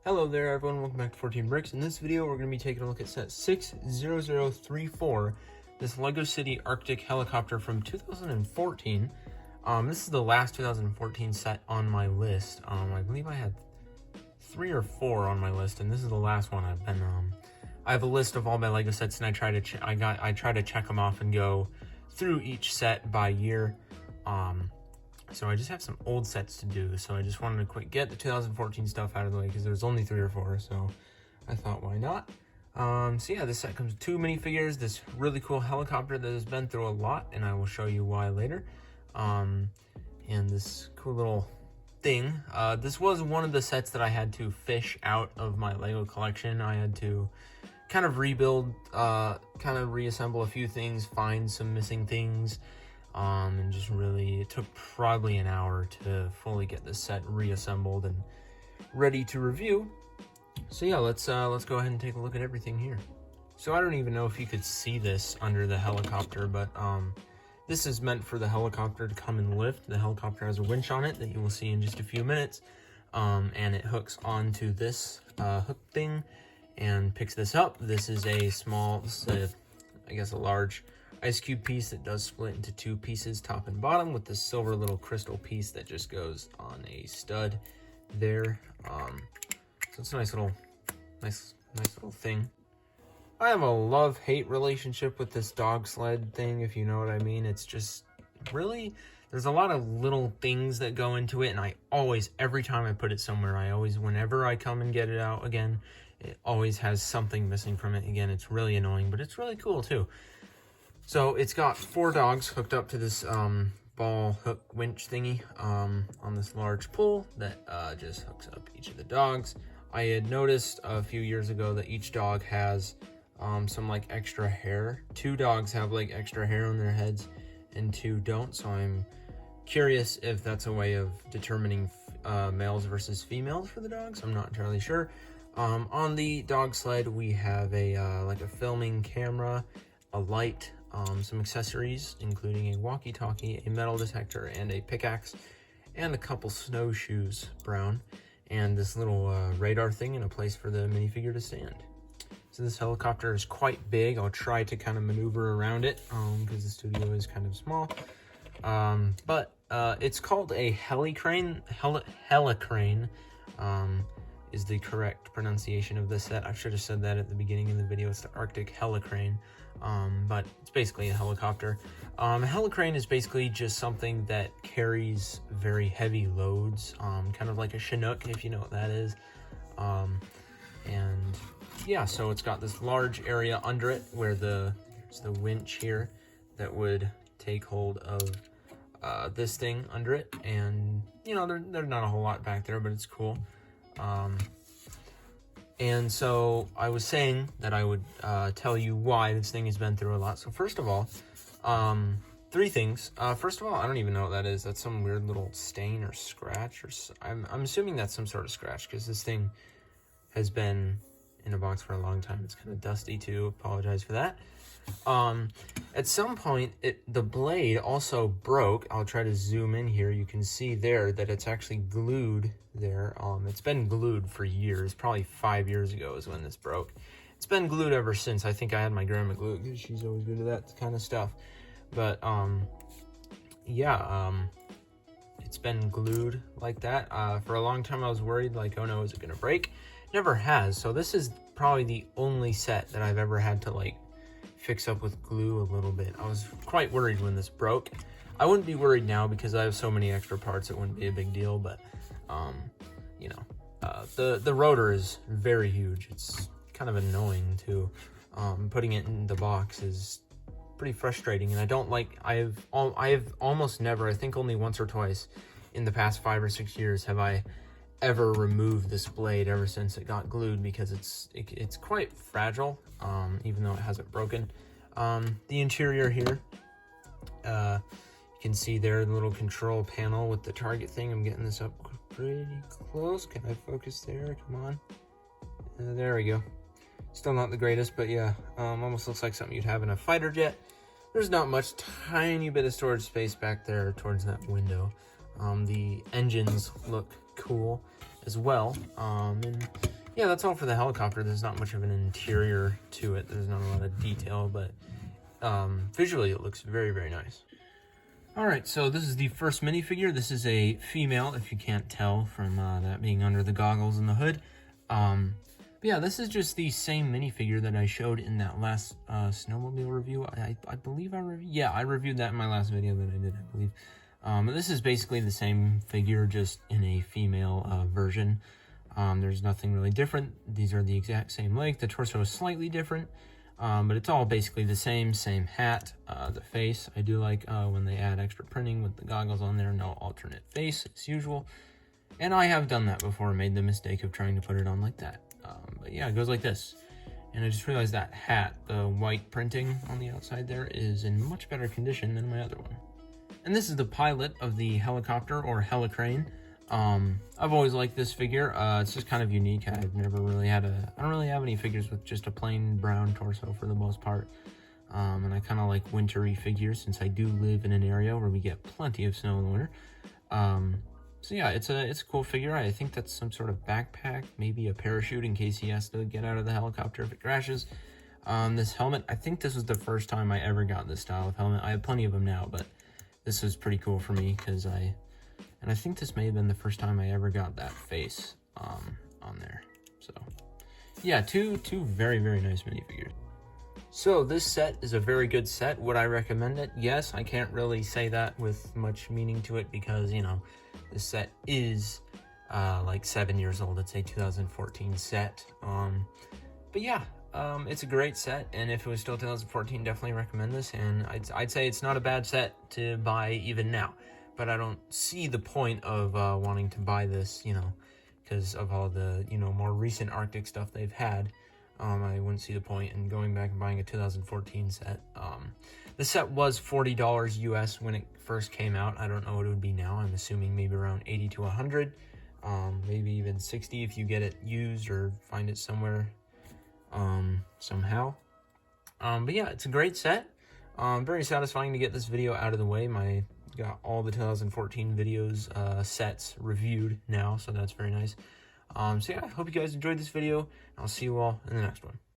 Hello there everyone, welcome back to 14 Bricks. In this video we're going to be taking a look at set 60034, this Lego City Arctic helicopter from 2014. This is the last 2014 set on my list. I believe I had 3 or 4 on my list, and this is the last one. I have a list of all my Lego sets, and I try to check them off and go through each set by year. So I just have some old sets to do, so I just wanted to get the 2014 stuff out of the way because there's only 3 or 4, so I thought, why not? So yeah, this set comes with 2 minifigures, this really cool helicopter that has been through a lot, and I will show you why later. And this cool little thing. This was one of the sets that I had to fish out of my Lego collection. I had to kind of rebuild, kind of reassemble a few things, find some missing things. And just really, it took probably an hour to fully get this set reassembled and ready to review. So yeah, let's go ahead and take a look at everything here. So I don't even know if you could see this under the helicopter, but this is meant for the helicopter to come and lift. The helicopter has a winch on it that you will see in just a few minutes, and it hooks onto this hook thing and picks this up. This is a small, I guess a large ice cube piece that does split into 2 pieces, top and bottom, with this silver little crystal piece that just goes on a stud there. So it's a nice little thing. I have a love-hate relationship with this dog sled thing, if you know what I mean. It's just really, there's a lot of little things that go into it, and I always, every time I put it somewhere, whenever I come and get it out again, it always has something missing from it again. It's really annoying, but it's really cool too. So it's got 4 dogs hooked up to this ball hook winch thingy on this large pull that just hooks up each of the dogs. I had noticed a few years ago that each dog has some like extra hair. 2 dogs have like extra hair on their heads and 2 don't. So I'm curious if that's a way of determining males versus females for the dogs. I'm not entirely sure. On the dog sled we have a like a filming camera, a light, some accessories, including a walkie-talkie, a metal detector, and a pickaxe, and a couple snowshoes, brown, and this little radar thing and a place for the minifigure to stand. So this helicopter is quite big. I'll try to kind of maneuver around it because the studio is kind of small. But it's called a Helicrane. Helicrane is the correct pronunciation of this set. I should have said that at the beginning of the video. It's the Arctic Helicrane. But it's basically a helicopter. A Helicrane is basically just something that carries very heavy loads, kind of like a Chinook, if you know what that is. And yeah, so it's got this large area under it where there's the winch here that would take hold of this thing under it. And, you know, there's not a whole lot back there, but it's cool. And so I was saying that I would tell you why this thing has been through a lot. So first of all, 3 things. First of all, I don't even know what that is. That's some weird little stain or scratch, or I'm assuming that's some sort of scratch because this thing has been in a box for a long time. It's kind of dusty too. Apologize for that. At some point, the blade also broke. I'll try to zoom in here. You can see there that it's actually glued there. It's been glued for years. Probably 5 years ago is when this broke. It's been glued ever since. I think I had my grandma glue it because she's always good at that kind of stuff. But yeah, it's been glued like that. For a long time I was worried, like, oh no, is it gonna break? Never has. So this is probably the only set that I've ever had to like fix up with glue a little bit. I was quite worried when this broke. I wouldn't be worried now because I have so many extra parts it wouldn't be a big deal, but you know, the rotor is very huge. It's kind of annoying too. Putting it in the box is pretty frustrating, and I don't like, I have almost never, I think only once or twice in the past 5 or 6 years have I ever removed this blade ever since it got glued, because it's quite fragile, even though it hasn't broken. The interior here, you can see there the little control panel with the target thing. I'm getting this up pretty close. Can I focus there? Come on. There we go. Still not the greatest, but yeah, almost looks like something you'd have in a fighter jet. There's not much, tiny bit of storage space back there towards that window. The engines look cool as well. And yeah, that's all for the helicopter. There's not much of an interior to it. There's not a lot of detail, but visually it looks very, very nice. All right, so this is the first minifigure. This is a female, if you can't tell from that being under the goggles and the hood. But yeah, this is just the same minifigure that I showed in that last snowmobile review. I believe I reviewed. Yeah, I reviewed that in my last video that I did, I believe. But this is basically the same figure, just in a female version. There's nothing really different. These are the exact same length. The torso is slightly different. But it's all basically the same hat, the face. I do like when they add extra printing with the goggles on there, no alternate face as usual. And I have done that before, made the mistake of trying to put it on like that. But yeah, it goes like this. And I just realized that hat, the white printing on the outside there, is in much better condition than my other one. And this is the pilot of the helicopter, or Helicrane. I've always liked this figure. It's just kind of unique. I've never really had I don't really have any figures with just a plain brown torso for the most part. And I kind of like wintry figures since I do live in an area where we get plenty of snow in the winter. So yeah, it's a cool figure. I think that's some sort of backpack, maybe a parachute in case he has to get out of the helicopter if it crashes. This helmet, I think this was the first time I ever got this style of helmet. I have plenty of them now, but this was pretty cool for me because and I think this may have been the first time I ever got that face on there. So yeah, two very, very nice minifigures. So this set is a very good set. Would I recommend it? Yes. I can't really say that with much meaning to it because, you know, this set is like 7 years old. It's a 2014 set. But yeah, it's a great set, and if it was still 2014, definitely recommend this. And I'd say it's not a bad set to buy even now. But I don't see the point of wanting to buy this, you know, because of all the, you know, more recent Arctic stuff they've had. I wouldn't see the point in going back and buying a 2014 set. The set was $40 US when it first came out. I don't know what it would be now. I'm assuming maybe around 80 to 100, maybe even 60 if you get it used or find it somewhere somehow. But yeah, it's a great set. Very satisfying to get this video out of the way. Got all the 2014 videos sets reviewed now, so that's very nice. So yeah, I hope you guys enjoyed this video. I'll see you all in the next one.